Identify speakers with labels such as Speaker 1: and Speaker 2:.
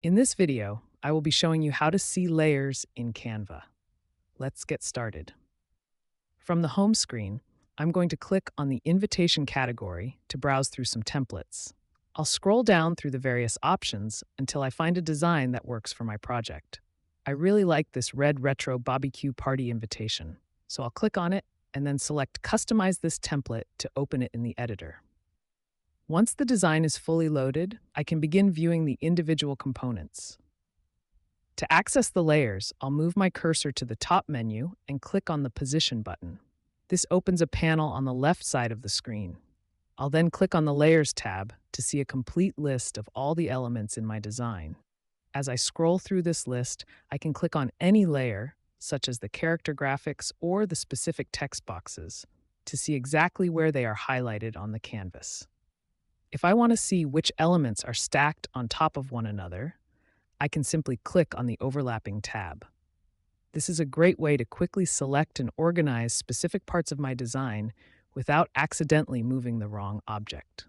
Speaker 1: In this video, I will be showing you how to see layers in Canva. Let's get started. From the home screen, I'm going to click on the invitation category to browse through some templates. I'll scroll down through the various options until I find a design that works for my project. I really like this red retro barbecue party invitation, so I'll click on it and then select Customize this template to open it in the editor. Once the design is fully loaded, I can begin viewing the individual components. To access the layers, I'll move my cursor to the top menu and click on the Position button. This opens a panel on the left side of the screen. I'll then click on the Layers tab to see a complete list of all the elements in my design. As I scroll through this list, I can click on any layer, such as the character graphics or the specific text boxes, to see exactly where they are highlighted on the canvas. If I want to see which elements are stacked on top of one another, I can simply click on the overlapping tab. This is a great way to quickly select and organize specific parts of my design without accidentally moving the wrong object.